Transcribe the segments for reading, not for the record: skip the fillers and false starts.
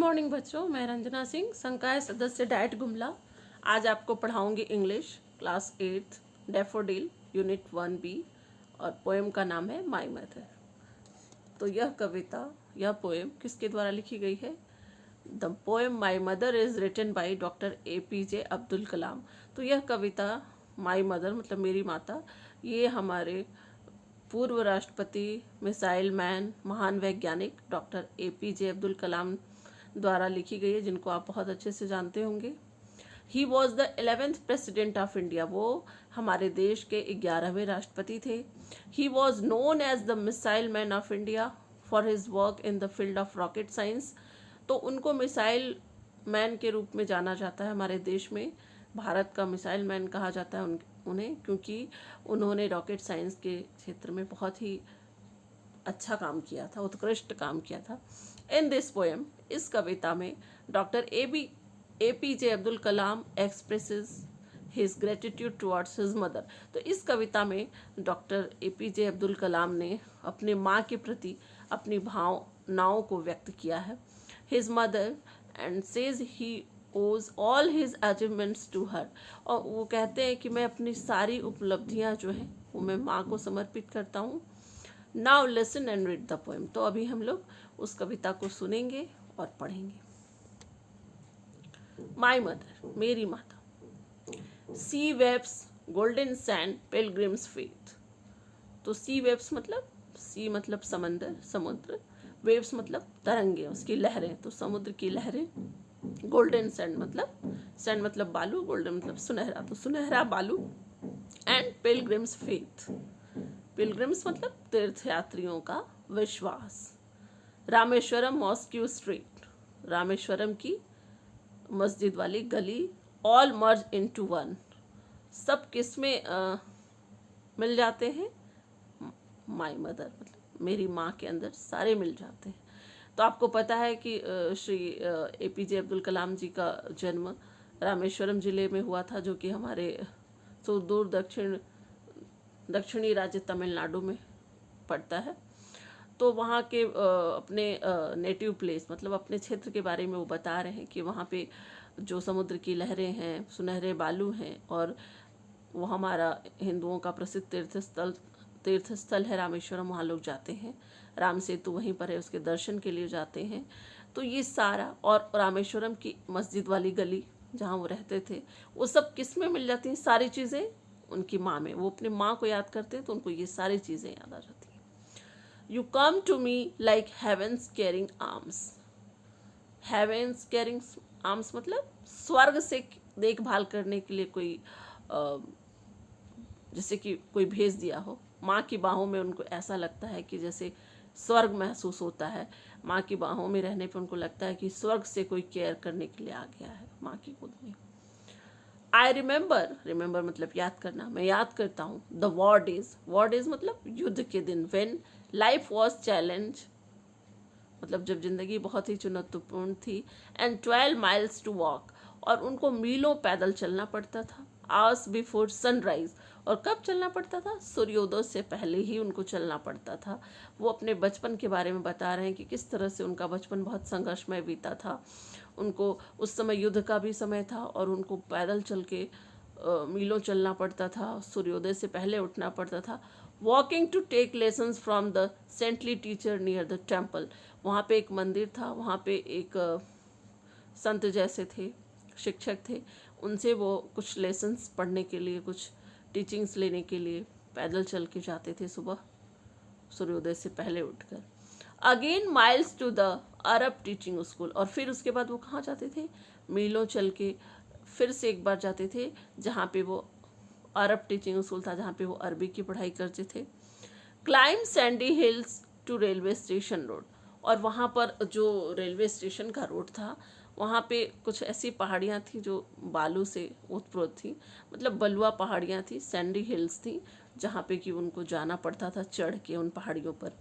Morning बच्चों, मैं रंजना सिंह, संकाय सदस्य डाइट गुमला। आज आपको पढ़ाऊंगी English class 8 daffodil unit 1B और पोएम का नाम है माई मदर। तो यह पोएम किसके द्वारा लिखी गई है? The poem my mother is written by doctor APJ Abdul Kalam. तो यह कविता माई मदर मतलब मेरी माता, ये हमारे पूर्व राष्ट्रपति, मिसाइल मैन, महान वैज्ञानिक डॉक्टर APJ अब्दुल कलाम द्वारा लिखी गई है, जिनको आप बहुत अच्छे से जानते होंगे। He was the 11th president of India, वो हमारे देश के 11वें राष्ट्रपति थे। He was known as the missile man of India for his work in the field of rocket science. तो उनको मिसाइल मैन के रूप में जाना जाता है हमारे देश में। भारत का मिसाइल मैन कहा जाता है उन्हें, क्योंकि उन्होंने रॉकेट साइंस के क्षेत्र में बहुत ही अच्छा काम किया था, उत्कृष्ट काम किया था। इन दिस पोएम, इस कविता में doctor APJ Abdul Kalam expresses his gratitude towards his mother. तो इस कविता में डॉक्टर APJ अब्दुल कलाम ने अपने माँ के प्रति अपनी भावनाओं को व्यक्त किया है। His mother and says he owes all his achievements to her. और वो कहते हैं कि मैं अपनी सारी उपलब्धियाँ जो हैं वो मैं माँ को समर्पित करता हूँ। Now listen and read the poem. तो अभी हम लोग उस कविता को सुनेंगे और पढ़ेंगे। माई मदर, मेरी माता। Sea waves golden sand pilgrims faith. तो सी वेब्स मतलब समंदर, समुद्र। वेव्स मतलब तरंगे, उसकी लहरें, तो समुद्र की लहरें। गोल्डन सैंड मतलब बालू, गोल्डन मतलब सुनहरा, तो सुनहरा बालू। एंड पिलग्रिम्स फेथ, पिलग्रिम्स मतलब तीर्थयात्रियों का विश्वास। रामेश्वरम मॉस्क्यू स्ट्रीट, रामेश्वरम की मस्जिद वाली गली। ऑल मर्ज इनटू वन, सब किसमें मिल जाते हैं? माई मदर मतलब मेरी माँ के अंदर सारे मिल जाते हैं। तो आपको पता है कि श्री APJ अब्दुल कलाम जी का जन्म रामेश्वरम जिले में हुआ था, जो कि हमारे सुदूर दक्षिणी राज्य तमिलनाडु में पड़ता है। तो वहाँ के अपने नेटिव प्लेस मतलब अपने क्षेत्र के बारे में वो बता रहे हैं कि वहाँ पे जो समुद्र की लहरें हैं, सुनहरे बालू हैं, और वो हमारा हिंदुओं का प्रसिद्ध तीर्थस्थल है रामेश्वरम। वहाँ लोग जाते हैं, राम सेतु वहीं पर है, उसके दर्शन के लिए जाते हैं। तो ये सारा, और रामेश्वरम की मस्जिद वाली गली जहाँ वो रहते थे, वो सब किस में मिल जाती हैं? सारी चीज़ें उनकी माँ में। वो अपनी माँ को याद करते हैं तो उनको ये सारी चीज़ें याद आ जाती हैं। You come to me like heaven's caring arms. Heaven's caring arms मतलब स्वर्ग से देखभाल करने के लिए कोई जैसे कि कोई भेज दिया हो। माँ की बाहों में उनको ऐसा लगता है कि जैसे स्वर्ग महसूस होता है। माँ की बाहों में रहने पर उनको लगता है कि स्वर्ग से कोई केयर करने के लिए आ गया है माँ की गोद में। आई रिमेंबर मतलब याद करना, मैं याद करता हूँ। द वॉर डेज मतलब युद्ध के दिन। व्हेन लाइफ वॉज चैलेंज मतलब जब जिंदगी बहुत ही चुनौतीपूर्ण थी। एंड 12 miles टू वॉक, और उनको मीलों पैदल चलना पड़ता था। आवर्स बिफोर सनराइज, और कब चलना पड़ता था? सूर्योदय से पहले ही उनको चलना पड़ता था। वो अपने बचपन के बारे में बता रहे हैं कि किस तरह से उनका बचपन बहुत संघर्षमय बीता था। उनको उस समय युद्ध का भी समय था और उनको पैदल चल के मीलों चलना पड़ता था, सूर्योदय से पहले उठना पड़ता था। Walking to take lessons from the saintly teacher near the temple, वहाँ पे एक मंदिर था, वहाँ पे एक संत जैसे थे, शिक्षक थे, उनसे वो कुछ लेसन्स पढ़ने के लिए, कुछ टीचिंग्स लेने के लिए पैदल चल के जाते थे सुबह सूर्योदय से पहले उठकर। Again miles to the Arab teaching school, और फिर उसके बाद वो कहाँ जाते थे? मीलों चल के फिर से एक बार जाते थे जहाँ पे वो अरब टीचिंग स्कूल था, जहाँ पे वो अरबी की पढ़ाई करते थे। Climb sandy hills to railway station road, और वहाँ पर जो रेलवे स्टेशन का रोड था वहाँ पे कुछ ऐसी पहाड़ियाँ थी जो बालू से उत्प्रोत थी, मतलब बलुआ पहाड़ियाँ थी, सैंडी हिल्स थी, जहाँ पे कि उनको जाना पड़ता था चढ़ के उन पहाड़ियों पर।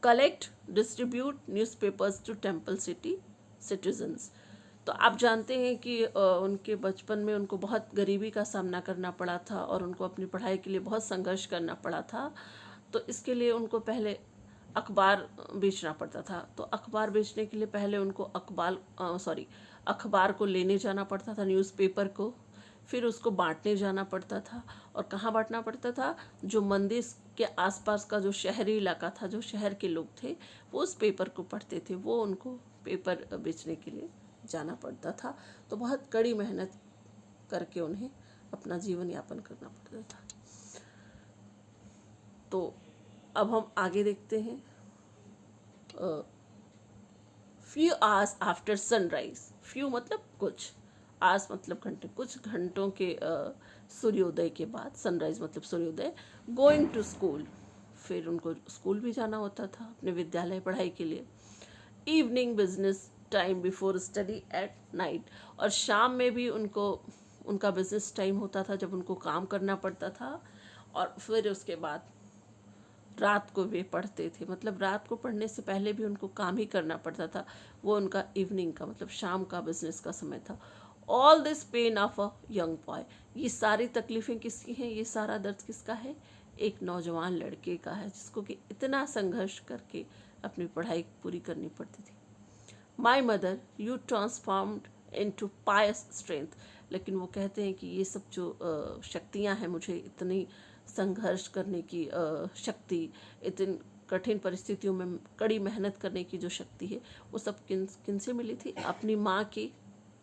Collect distribute newspapers to temple city citizens. तो आप जानते हैं कि उनके बचपन में उनको बहुत गरीबी का सामना करना पड़ा था और उनको अपनी पढ़ाई के लिए बहुत संघर्ष करना पड़ा था। तो इसके लिए उनको पहले अखबार बेचना पड़ता था। तो अखबार बेचने के लिए पहले उनको अखबार को लेने जाना पड़ता था, न्यूज़पेपर को, फिर उसको बांटने जाना पड़ता था। और कहाँ बांटना पड़ता था? जो मंदिर के आसपास का जो शहरी इलाका था, जो शहर के लोग थे, वो उस पेपर को पढ़ते थे, वो उनको पेपर बेचने के लिए जाना पड़ता था। तो बहुत कड़ी मेहनत करके उन्हें अपना जीवन यापन करना पड़ता था। तो अब हम आगे देखते हैं। Few hours after sunrise, few मतलब कुछ, आवर्स मतलब घंटे, कुछ घंटों के सूर्योदय के बाद, सनराइज मतलब सूर्योदय, गोइंग टू स्कूल, फिर उनको स्कूल भी जाना होता था अपने विद्यालय पढ़ाई के लिए। Evening business time before study at night, और शाम में भी उनका बिजनेस टाइम होता था जब उनको काम करना पड़ता था। और फिर उसके बाद रात को वे पढ़ते थे, मतलब रात को पढ़ने से पहले भी उनको काम ही करना पड़ता था। वो उनका इवनिंग का मतलब शाम का बिजनेस का समय था। All this pain of a young boy, ये सारी तकलीफ़ें किसकी हैं? ये सारा दर्द किसका है? एक नौजवान लड़के का है, जिसको कि इतना संघर्ष करके अपनी पढ़ाई पूरी करनी पड़ती थी। My mother you transformed into pious strength, लेकिन वो कहते हैं कि ये सब जो शक्तियाँ हैं, मुझे इतनी संघर्ष करने की शक्ति, इतनी कठिन परिस्थितियों में कड़ी मेहनत करने की जो शक्ति है, वो सब किन से मिली थी? अपनी माँ की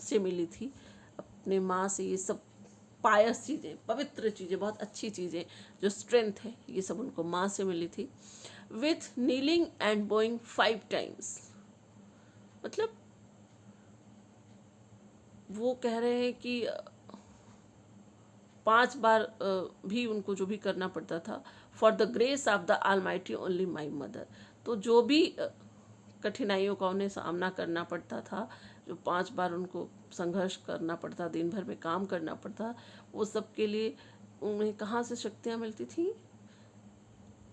से मिली थी। अपने माँ से ये सब पायस चीज़ें, पवित्र चीज़ें, बहुत अच्छी चीज़ें, जो स्ट्रेंथ है, ये सब उनको माँ से मिली थी। With kneeling and Boeing 5 times, मतलब वो कह रहे हैं कि 5 बार भी उनको जो भी करना पड़ता था। For the grace of the almighty only my mother, तो जो भी कठिनाइयों का उन्हें सामना करना पड़ता था, जो 5 बार उनको संघर्ष करना पड़ता, दिन भर में काम करना पड़ता, वो सब के लिए उन्हें कहाँ से शक्तियाँ मिलती थी?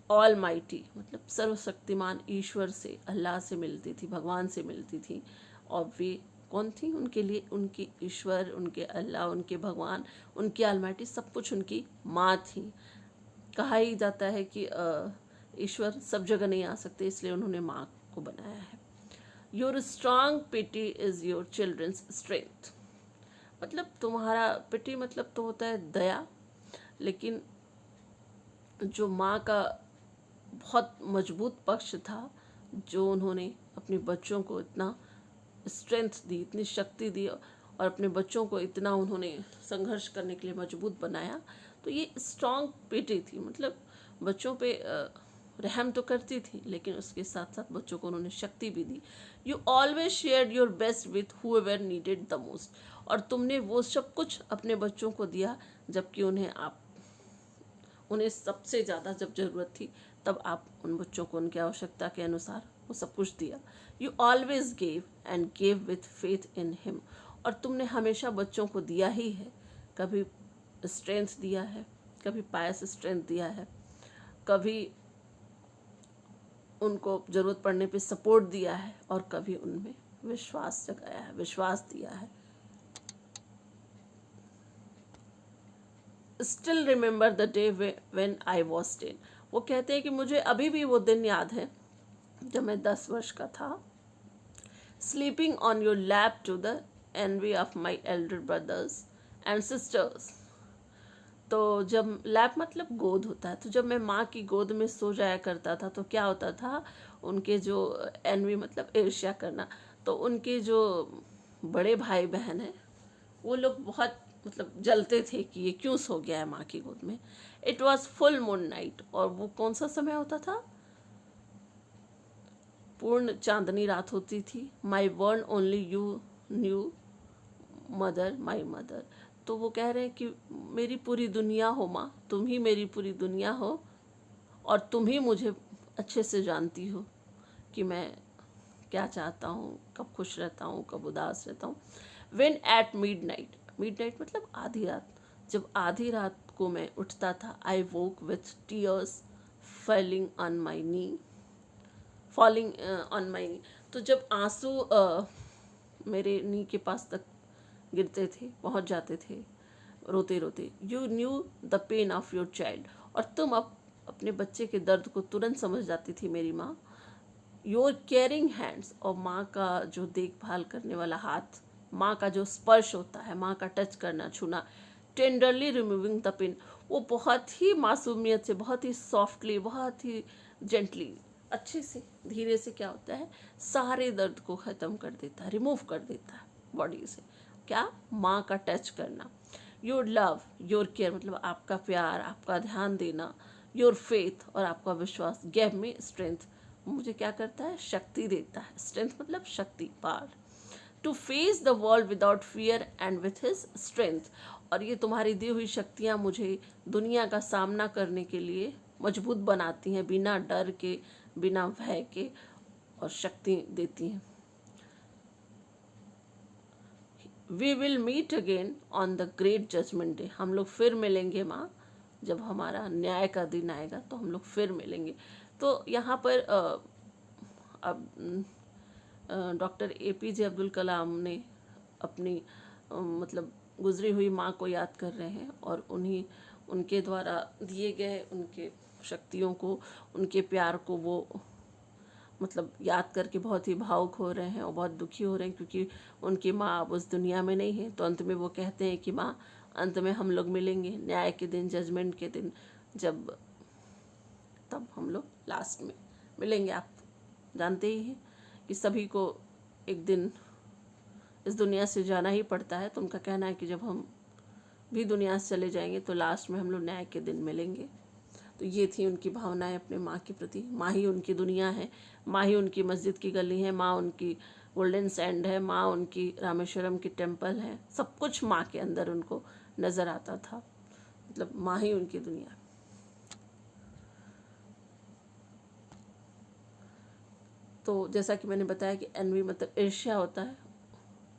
ऑलमाइटी मतलब सर्वशक्तिमान ईश्वर से, अल्लाह से मिलती थी, भगवान से मिलती थी। और वे कौन थी उनके लिए? उनके ईश्वर, उनके अल्लाह, उनके भगवान, उनकी ऑलमाइटी, सब कुछ उनकी माँ थी। कहा ही जाता है कि ईश्वर सब जगह नहीं आ सकते, इसलिए उन्होंने माँ को बनाया है। Your strong pity is your children's strength, मतलब तुम्हारा पिटी मतलब तो होता है दया, लेकिन जो माँ का बहुत मजबूत पक्ष था, जो उन्होंने अपने बच्चों को इतना स्ट्रेंथ दी, इतनी शक्ति दी, और अपने बच्चों को इतना उन्होंने संघर्ष करने के लिए मजबूत बनाया, तो ये स्ट्रॉन्ग पिटी थी। मतलब बच्चों पे रहम तो करती थी, लेकिन उसके साथ साथ बच्चों को उन्होंने शक्ति भी दी। You always share your best with whoever needed the most, और तुमने वो सब कुछ अपने बच्चों को दिया जबकि उन्हें सबसे ज़्यादा जब ज़रूरत थी, तब आप उन बच्चों को उनकी आवश्यकता के अनुसार वो सब कुछ दिया। You always gave and gave with faith in him, और तुमने हमेशा बच्चों को दिया ही है, कभी स्ट्रेंथ दिया है, कभी पायस स्ट्रेंथ दिया है, कभी उनको ज़रूरत पड़ने पे सपोर्ट दिया है, और कभी उनमें विश्वास जगाया है, विश्वास दिया है। Still remember the day when I was 10, वो कहते हैं कि मुझे अभी भी वो दिन याद है जब मैं 10 वर्ष का था। Sleeping on your lap to the envy of my elder brothers and sisters, तो जब लैप मतलब गोद होता है, तो जब मैं माँ की गोद में सो जाया करता था, तो क्या होता था, उनके जो एनवी मतलब ईर्ष्या करना, तो उनके जो बड़े भाई बहन हैं, वो लोग बहुत मतलब जलते थे कि ये क्यों सो गया है माँ की गोद में। It was full moon night, और वो कौन सा समय होता था? पूर्ण चांदनी रात होती थी। My one only you new mother my mother, तो वो कह रहे हैं कि मेरी पूरी दुनिया हो माँ, तुम ही मेरी पूरी दुनिया हो, और तुम ही मुझे अच्छे से जानती हो कि मैं क्या चाहता हूँ, कब खुश रहता हूँ, कब उदास रहता हूँ। वेन एट मिड नाइट मतलब आधी रात, जब आधी रात को मैं उठता था, I woke with tears falling on my knee, तो जब आंसू मेरे नी के पास तक गिरते थे, पहुंच जाते थे रोते रोते। You new the pain of your child, और तुम अपने बच्चे के दर्द को तुरंत समझ जाती थी मेरी माँ। योर केयरिंग हैंड्स, और माँ का जो देखभाल करने वाला हाथ, माँ का जो स्पर्श होता है, माँ का टच करना, छूना, टेंडरली रिमूविंग द पेन, वो बहुत ही मासूमियत से, बहुत ही सॉफ्टली, बहुत ही जेंटली, अच्छे से, धीरे से क्या होता है, सारे दर्द को ख़त्म कर देता है, रिमूव कर देता है बॉडी से। क्या? माँ का टच करना। योर लव, योर केयर मतलब आपका प्यार, आपका ध्यान देना, योर फेथ और आपका विश्वास, गेव मी स्ट्रेंथ, मुझे क्या करता है, शक्ति देता है। स्ट्रेंथ मतलब शक्ति, power. To face the world without fear and with his strength, और ये तुम्हारी दी हुई शक्तियाँ मुझे दुनिया का सामना करने के लिए मजबूत बनाती हैं, बिना डर के, बिना भय के, और शक्ति देती हैं। We will meet again on the great judgment day, हम लोग फिर मिलेंगे माँ, जब हमारा न्याय का दिन आएगा तो हम लोग फिर मिलेंगे। तो यहाँ पर अब डॉक्टर APJ अब्दुल कलाम ने अपनी मतलब गुजरी हुई माँ को याद कर रहे हैं, और उनके द्वारा दिए गए उनके शक्तियों को, उनके प्यार को वो मतलब याद करके बहुत ही भावुक हो रहे हैं और बहुत दुखी हो रहे हैं, क्योंकि उनकी माँ अब उस दुनिया में नहीं है। तो अंत में वो कहते हैं कि माँ, अंत में हम लोग मिलेंगे न्याय के दिन, जजमेंट के दिन, तब हम लोग लास्ट में मिलेंगे। आप जानते ही हैं कि सभी को एक दिन इस दुनिया से जाना ही पड़ता है। तो उनका कहना है कि जब हम भी दुनिया से चले जाएंगे तो लास्ट में हम लोग न्याय के दिन मिलेंगे। तो ये थी उनकी भावनाएं अपने माँ के प्रति। माँ ही उनकी दुनिया है, माँ ही उनकी मस्जिद की गली है, माँ उनकी गोल्डन सैंड है, माँ उनकी रामेश्वरम की टेम्पल है, सब कुछ माँ के अंदर उनको नज़र आता था। मतलब माँ ही उनकी दुनिया। तो जैसा कि मैंने बताया कि एनवी मतलब ईर्ष्या होता है।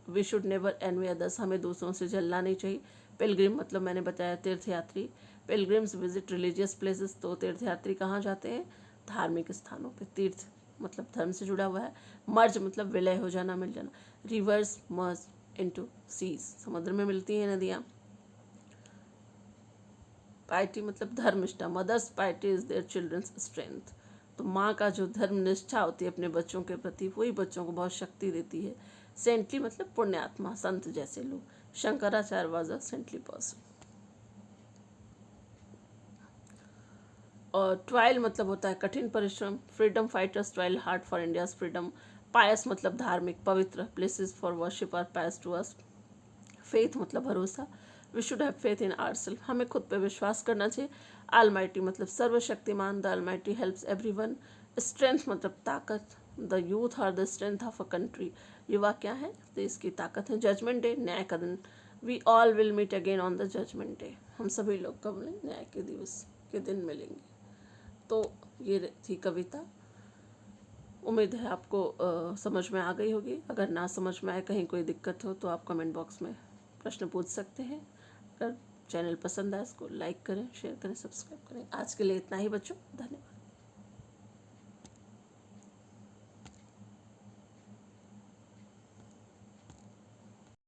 We should never envy others, हमें दूसरों से जलना नहीं चाहिए। पिलग्रिम मतलब मैंने बताया तीर्थयात्री। पिलग्रिम्स विजिट रिलीजियस प्लेसेस, तो तीर्थयात्री कहाँ जाते हैं, धार्मिक स्थानों पे। तीर्थ मतलब धर्म से जुड़ा हुआ है। मर्ज मतलब विलय हो जाना, मिल जाना। रिवर्स मर्ज इनटू सीज, समुद्र में मिलती हैं नदियाँ। पाइटी मतलब धर्मनिष्ठा, mother's piety is their children's strength. तो माँ का जो धर्मनिष्ठा होती है अपने बच्चों के प्रति, वही बच्चों को बहुत शक्ति देती है। सेंटली मतलब पुण्यात्मा, संत जैसे लोग। Shankaracharya was a saintly person. और ट्रायल मतलब होता है कठिन परिश्रम। Freedom fighters trial hard for India's freedom. Pious मतलब धार्मिक, पवित्र। Places for worship are pious to us. Faith मतलब भरोसा। We should have faith in ourself, हमें खुद पे विश्वास करना चाहिए। ऑलमाइटी मतलब सर्वशक्तिमान, the almighty helps everyone. Strength मतलब ताकत, the youth are the strength of a country, युवा क्या है, देश की ताकत है। जजमेंट डे, न्याय का दिन। We all will meet again on the judgment day, हम सभी लोग कब मिलेंगे, न्याय के दिवस के दिन मिलेंगे। तो ये थी कविता। उम्मीद है आपको समझ में आ गई होगी। अगर ना समझ में आए, कहीं कोई दिक्कत हो, तो आप कमेंट बॉक्स में प्रश्न पूछ सकते हैं। अगर चैनल पसंद आए इसको लाइक करें, शेयर करें, सब्सक्राइब करें। आज के लिए इतना ही बच्चों, धन्यवाद।